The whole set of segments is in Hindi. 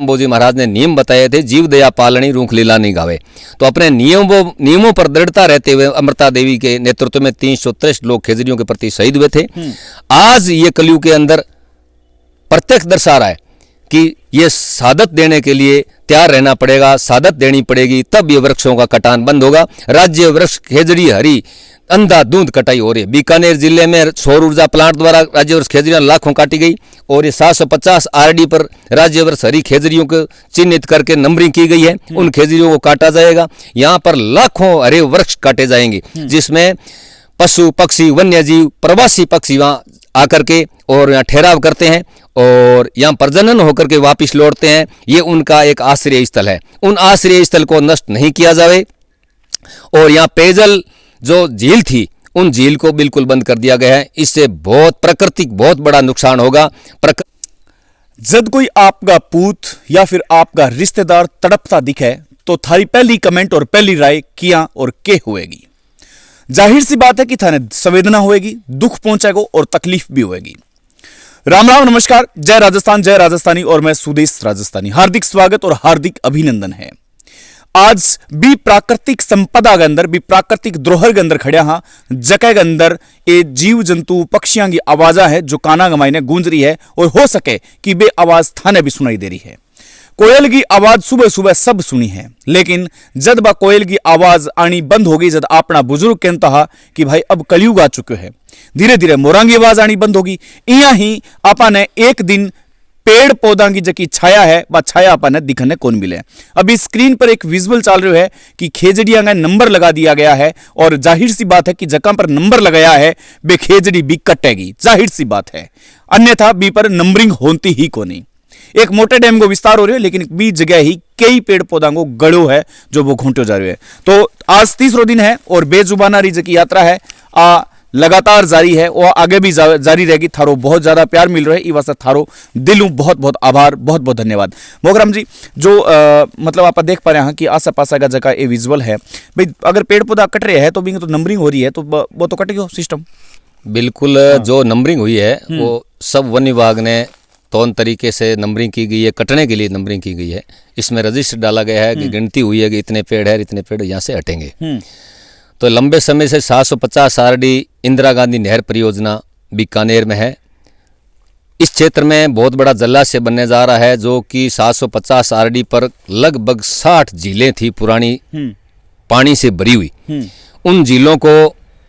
बोजी महाराज ने नियम बताए थे, जीव दया पालनी रूख लीला नहीं गावे। तो अपने नियमों पर दृढ़ता रहते हुए अमृता देवी के नेतृत्व में 363 लोग खेजड़ियों के प्रति शहीद हुए थे। आज ये कलयुग के अंदर प्रत्यक्ष दर्शा रहा है कि ये सादत देने के लिए तैयार रहना पड़ेगा, सादत देनी पड़ेगी, तब ये वृक्षों का कटान बंद होगा। राज्य वृक्ष खेजड़ी हरी अंधाधुंध कटाई हो रही है। बीकानेर जिले में सौर ऊर्जा प्लांट द्वारा राज्य वृक्ष खेजड़ियां लाखों काटी गई और ये 750 आरडी पर राज्य वृक्ष हरी खेजड़ियों को चिन्हित करके नंबरिंग की गई है। उन खेजड़ियों को काटा जाएगा। यहाँ पर लाखों हरे वृक्ष काटे जाएंगे, जिसमें पशु पक्षी वन्य जीव प्रवासी पक्षी वहाँ आकर के और यहाँ ठहराव करते हैं और यहाँ प्रजनन होकर के वापिस लौटते हैं। ये उनका एक आश्रय स्थल है। उन आश्रय स्थल को नष्ट नहीं किया जाए। और यहाँ पेयजल जो झील थी, उन झील को बिल्कुल बंद कर दिया गया है। इससे प्राकृतिक बहुत बड़ा नुकसान होगा। जब कोई आपका पूत या फिर आपका रिश्तेदार तड़पता दिखे तो थारी पहली कमेंट और पहली राय किया और के होएगी। जाहिर सी बात है कि थाने संवेदना होएगी, दुख पहुंचेगा और तकलीफ भी होएगी। राम राम नमस्कार, जय राजस्थान, जय राजस्थानी और मैं सुदेश राजस्थानी। हार्दिक स्वागत और हार्दिक अभिनंदन है। आज भी प्राकृतिक संपदा के अंदर भी प्राकृतिक द्रोहर के अंदर खड़िया हाँ, जगह के अंदर ये जीव जंतु पक्षियों की आवाजा है जो काना गमाई ने गूंज रही है और हो सके कि बे आवाज थाने भी सुनाई दे रही है। कोयल की आवाज सुबह सुबह सब सुनी है, लेकिन जब बा कोयल की आवाज आनी बंद हो गई, जब अपना बुजुर्ग कहता कि भाई अब कलयुग आ चुके हैं, धीरे धीरे मोरां की आवाज आनी बंद होगी। इया ही आपा ने एक दिन पेड़ पौधा की जकी छाया है वह छाया आपा ने दिखने कौन मिले। अभी स्क्रीन पर एक विजुअल चल रहा है कि खेजड़िया का नंबर लगा दिया गया है और जाहिर सी बात है कि जगह पर नंबर लगाया है बे खेजड़ी भी कटेगी, जाहिर सी बात है, अन्यथा बी पर नंबरिंग होती ही को नहीं। एक मोटे डैम को विस्तार हो रही है, लेकिन बीच जगह ही कई पेड़ पौधा को गड़ो है जो वो घूंटे जा रहे हैं। तो आज तीसरा दिन है और बेजुबाना रिज की यात्रा है लगातार जारी है और आगे भी जारी रहेगी। थारो बहुत ज्यादा प्यार मिल रहा है, इस वास्ते थारो दिलों बहुत बहुत आभार, बहुत बहुत धन्यवाद। मोगराम जी, जो मतलब आप देख पा रहे हैं कि आसा पासा का जगह ये विजुअल है भाई, अगर पेड़ पौधा कट रहे हैं तो भी तो नंबरिंग हो रही है, तो वो तो कटेगा सिस्टम। बिल्कुल जो नंबरिंग हुई है वो सब वन विभाग ने तौन तरीके से नंबरिंग की गई है, कटने के लिए नंबरिंग की गई है। इसमें रजिस्टर डाला गया है कि गिनती हुई है कि इतने पेड़ है, इतने पेड़ यहाँ से हटेंगे। तो लंबे समय से 750 आरडी इंदिरा गांधी नहर परियोजना बीकानेर में है। इस क्षेत्र में बहुत बड़ा जलाशय बनने जा रहा है, जो कि 750 आरडी पर लगभग 60 झीलें थी पुरानी पानी से भरी हुई। उन झीलों को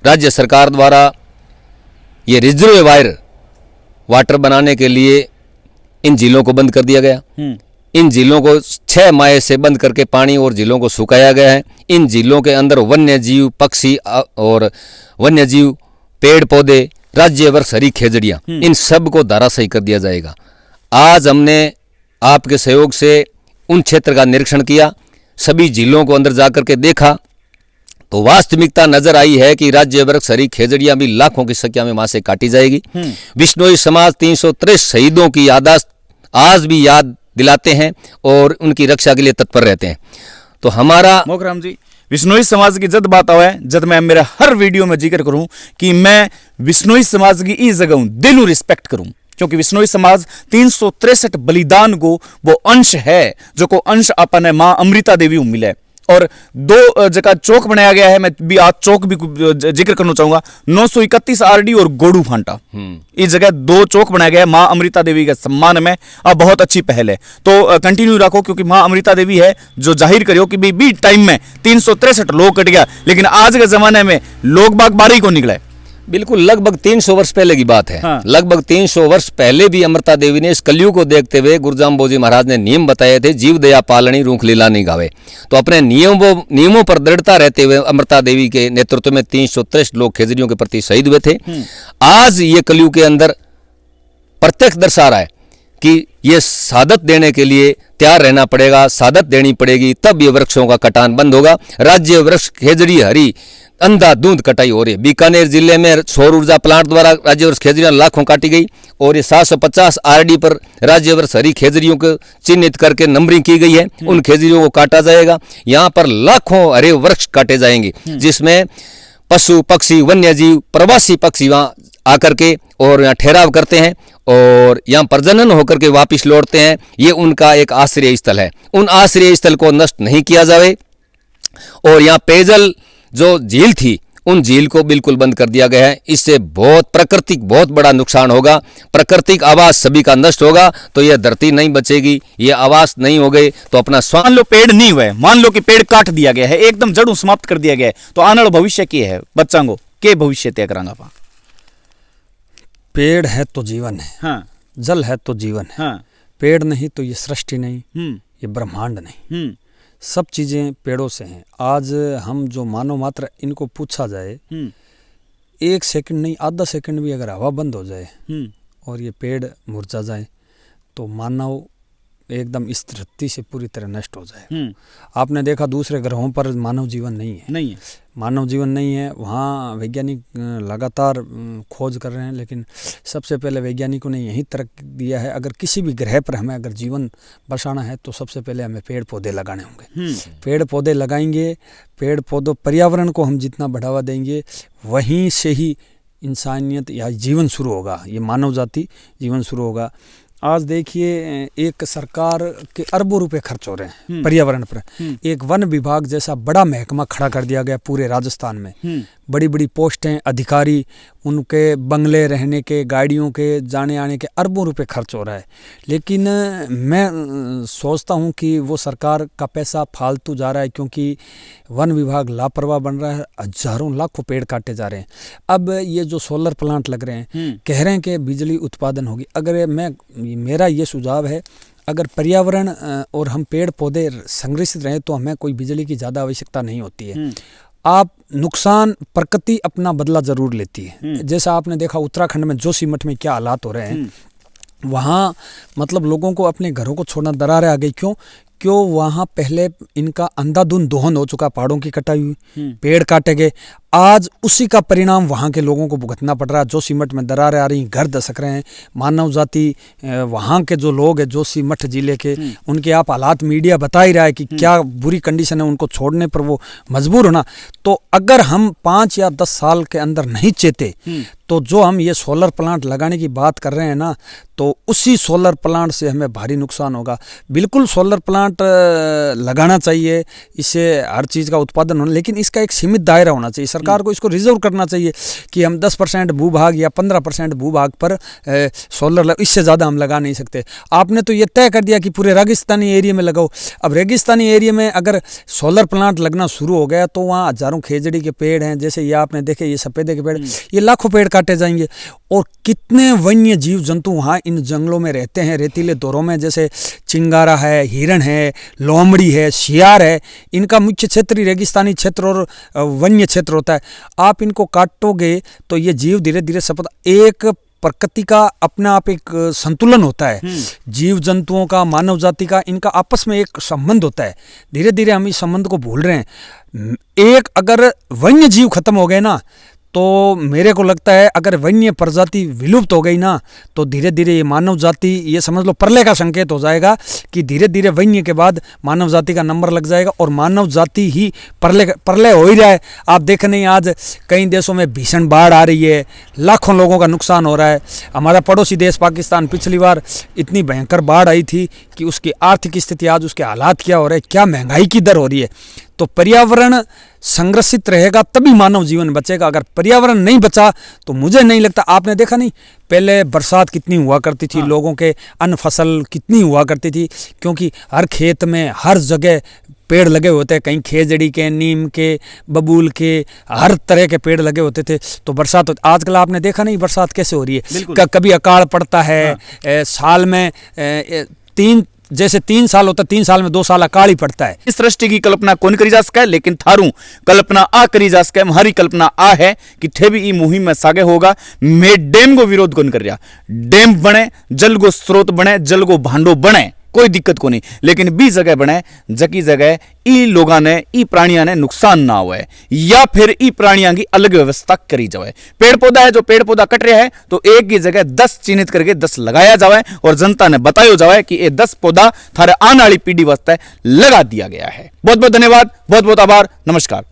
राज्य सरकार द्वारा ये रिजर्वायर वाटर बनाने के लिए इन झीलों को बंद कर दिया गया। इन झीलों को 6 माह से बंद करके पानी और झीलों को सुखाया गया है। इन झीलों के अंदर वन्य जीव पक्षी और वन्य जीव पेड़ पौधे राज्य वृक्ष हरी खेजड़ियां, इन सब को धराशायी कर दिया जाएगा। आज हमने आपके सहयोग से उन क्षेत्र का निरीक्षण किया, सभी झीलों को अंदर जाकर के देखा, तो वास्तविकता नजर आई है कि राज्य वृक्ष हरी खेजड़ियां भी लाखों की संख्या में वहां से काटी जाएगी। विश्नोई समाज 363 शहीदों की याददाश्त आज भी याद दिलाते हैं और उनकी रक्षा के लिए तत्पर रहते हैं। तो हमारा मोगराम जी, विश्नोई समाज की जब बात आवे, जब मैं मेरे हर वीडियो में जिक्र करूं कि मैं विश्नोई समाज की इस जगह दिलों रिस्पेक्ट करूं, क्योंकि विश्नोई समाज 363 बलिदान को वो अंश है जो को अंश अपन मां अमृता देवी मिले। और 2 जगह चौक बनाया गया है, मैं भी आज चौक भी जिक्र करना चाहूंगा, 931 आरडी और गोडू फांटा, इस जगह 2 चौक बनाया गया है मां अमृता देवी के सम्मान में। अब बहुत अच्छी पहल है, तो कंटिन्यू रखो, क्योंकि मां अमृता देवी है जो जाहिर करियो कि भी टाइम में 363 लोग कट गया, लेकिन आज के जमाने में लोग बाग बारी को निकले। बिल्कुल लगभग 300 वर्ष पहले की बात है। हाँ। लगभग 300 वर्ष पहले भी अमृता देवी ने इस कलयुग को देखते हुए गुरुजाम बोजी महाराज ने नियम बताए थे, जीव दया पालनी रूख लीला नहीं गावे। तो अपने नियमों पर दृढ़ता रहते हुए अमृता देवी के नेतृत्व में 363 लोग खेजड़ियों के प्रति शहीद हुए थे। आज ये कलयुग के अंदर प्रत्यक्ष दर्शा रहा है कि ये सादत देने के लिए तैयार रहना पड़ेगा, सादत देनी पड़ेगी, तब ये वृक्षों का कटान बंद होगा। राज्य वृक्ष खेजड़ी हरी अंधाधुंध कटाई हो रही है। बीकानेर जिले में सौर ऊर्जा प्लांट द्वारा राज्य वृक्ष खेजड़ियां लाखों काटी गई और ये 750 आरडी पर राज्य वृक्ष हरी खेजड़ियों को चिन्हित करके नंबरिंग की गई है। उन खेजड़ियों को काटा जाएगा। यहाँ पर लाखों हरे वृक्ष काटे जाएंगे, जिसमें पशु पक्षी वन्य जीव प्रवासी पक्षी वहाँ आकर के और यहाँ ठहराव करते हैं और यहाँ प्रजनन होकर के वापस लौटते हैं। ये उनका एक आश्रय स्थल है। उन आश्रय स्थल को नष्ट नहीं किया जाए। और यहाँ पेयजल जो झील थी, उन झील को बिल्कुल बंद कर दिया गया है। इससे प्राकृतिक बहुत बड़ा नुकसान होगा। प्राकृतिक आवास सभी का नष्ट होगा तो यह धरती नहीं बचेगी। ये आवास नहीं हो गए तो अपना मान लो पेड़ नहीं हुए, मान लो कि पेड़ काट दिया गया है, एकदम जड़ों समाप्त कर दिया गया है, तो आने वाला भविष्य क्या है? बच्चा को के भविष्य तय करांगा पा? पेड़ है तो जीवन है। हाँ। जल है तो जीवन है। हाँ। पेड़ नहीं तो ये सृष्टि नहीं, ये ब्रह्मांड नहीं। सब चीजें पेड़ों से हैं। आज हम जो मानव मात्र इनको पूछा जाए, 1 सेकंड नहीं, आधा सेकंड भी अगर हवा बंद हो जाए और ये पेड़ मुरझा जाए तो मानव एकदम इस धरती से पूरी तरह नष्ट हो जाए। आपने देखा दूसरे ग्रहों पर मानव जीवन नहीं है, मानव जीवन नहीं है। वहाँ वैज्ञानिक लगातार खोज कर रहे हैं, लेकिन सबसे पहले वैज्ञानिकों ने यही तर्क दिया है, अगर किसी भी ग्रह पर हमें अगर जीवन बसाना है तो सबसे पहले हमें पेड़ पौधे लगाने होंगे। पेड़ पौधे लगाएंगे, पेड़ पौधों पर्यावरण को हम जितना बढ़ावा देंगे, वहीं से ही इंसानियत या जीवन शुरू होगा, ये मानव जाति जीवन शुरू होगा। आज देखिए, एक सरकार के अरबों रुपए खर्च हो रहे हैं पर्यावरण पर। एक वन विभाग जैसा बड़ा महकमा खड़ा कर दिया गया पूरे राजस्थान में। बड़ी बड़ी पोस्टें, अधिकारी, उनके बंगले रहने के, गाड़ियों के जाने आने के अरबों रुपए खर्च हो रहा है। लेकिन मैं सोचता हूं कि वो सरकार का पैसा फालतू जा रहा है, क्योंकि वन विभाग लापरवाह बन रहा है। हजारों लाखों पेड़ काटे जा रहे हैं। अब ये जो सोलर प्लांट लग रहे हैं, कह रहे हैं कि बिजली उत्पादन होगी। अगर मेरा ये सुझाव है, अगर पर्यावरण और हम पेड़ पौधे संरक्षित रहें तो हमें कोई बिजली की ज़्यादा आवश्यकता नहीं होती है। आप नुकसान प्रकृति अपना बदला जरूर लेती है। जैसा आपने देखा उत्तराखंड में जोशीमठ में क्या हालात हो रहे हैं, वहाँ मतलब लोगों को अपने घरों को छोड़ना दरारें आ गई। क्यों वहाँ पहले इनका अंधाधुंध दोहन हो चुका, पहाड़ों की कटाई हुई, पेड़ काटे गए। आज उसी का परिणाम वहाँ के लोगों को भुगतना पड़ रहा है। जोशीमठ में दरारें आ रही, घर धसक रहे हैं। मानव जाति, वहाँ के जो लोग हैं जोशीमठ जिले के, उनके आप हालात मीडिया बता ही रहा है कि क्या बुरी कंडीशन है, उनको छोड़ने पर वो मजबूर होना। तो अगर हम 5 या 10 साल के अंदर नहीं चेते तो जो हम ये सोलर प्लांट लगाने की बात कर रहे हैं ना, तो उसी सोलर प्लांट से हमें भारी नुकसान होगा। बिल्कुल सोलर प्लांट लगाना चाहिए, इससे हर चीज़ का उत्पादन होना, लेकिन इसका एक सीमित दायरा होना चाहिए। सरकार को इसको रिजर्व करना चाहिए कि हम 10% भूभाग या 15% भूभाग पर सोलर, इससे ज़्यादा हम लगा नहीं सकते। आपने तो ये तय कर दिया कि पूरे रेगिस्तानी एरिया में लगाओ। अब रेगिस्तानी एरिया में अगर सोलर प्लांट लगना शुरू हो गया तो वहाँ हजारों खेजड़ी के पेड़ हैं, जैसे ये आपने देखे, ये सफेदे के पेड़, ये लाखों पेड़ काटे जाएंगे। और कितने वन्य जीव जंतु वहाँ इन जंगलों में रहते हैं, रेतीले दौरों में, जैसे चिंगारा है, हिरण है, लोमड़ी है, शियार है। इनका मुख्य क्षेत्र ही रेगिस्तानी क्षेत्र और वन्य क्षेत्र होता है। आप इनको काटोगे तो ये जीव धीरे धीरे एक प्रकृति का अपना आप एक संतुलन होता है, जीव जंतुओं का, मानव जाति का, इनका आपस में एक संबंध होता है। धीरे धीरे हम इस संबंध को भूल रहे हैं। एक अगर वन्य जीव खत्म हो गए ना, तो मेरे को लगता है अगर वन्य प्रजाति विलुप्त हो गई ना, तो धीरे धीरे ये मानव जाति, ये समझ लो प्रलय का संकेत हो जाएगा कि धीरे धीरे वन्य के बाद मानव जाति का नंबर लग जाएगा और मानव जाति ही प्रलय हो ही रहा है। आप देख नहीं, आज कई देशों में भीषण बाढ़ आ रही है, लाखों लोगों का नुकसान हो रहा है। हमारा पड़ोसी देश पाकिस्तान, पिछली बार इतनी भयंकर बाढ़ आई थी कि उसकी आर्थिक स्थिति, आज उसके हालात क्या हो रहे हैं, क्या महंगाई की दर हो रही है। तो पर्यावरण संरक्षित रहेगा तभी मानव जीवन बचेगा। अगर पर्यावरण नहीं बचा तो मुझे नहीं लगता, आपने देखा नहीं पहले बरसात कितनी हुआ करती थी, लोगों के अन्न फसल कितनी हुआ करती थी, क्योंकि हर खेत में हर जगह पेड़ लगे होते हैं, कहीं खेजड़ी के, नीम के, बबूल के, हर तरह के पेड़ लगे होते थे। तो बरसात होती। आजकल आपने देखा नहीं बरसात कैसे हो रही है, कभी अकाल पड़ता है, साल में 3 साल होता है, 3 साल में 2 साल अकाल ही पड़ता है। इस सृष्टि की कल्पना कौन करी जा सके, लेकिन थारू कल्पना आ करी जा सके। हमारी कल्पना आ है कि थे भी ई मुहिम में सागे होगा। मैं डैम को विरोध कौन कर रहा, डैम बने, जल को स्रोत बने, जल को भांडो बने, कोई दिक्कत को नहीं, लेकिन बी जगह बने जकी जगह ई लोगा ने, ई प्राणिया ने नुकसान ना हुए, या फिर ई प्राणिया की अलग व्यवस्था करी जाए। पेड़ पौधा है, जो पेड़ पौधा कट रहा है तो एक की जगह 10 चिन्हित करके 10 लगाया जाए और जनता ने बताया जाए कि ये 10 पौधा थारे आने वाली पीढ़ी वास्ते लगा दिया गया है। बहुत बहुत धन्यवाद, बहुत बहुत आभार, नमस्कार।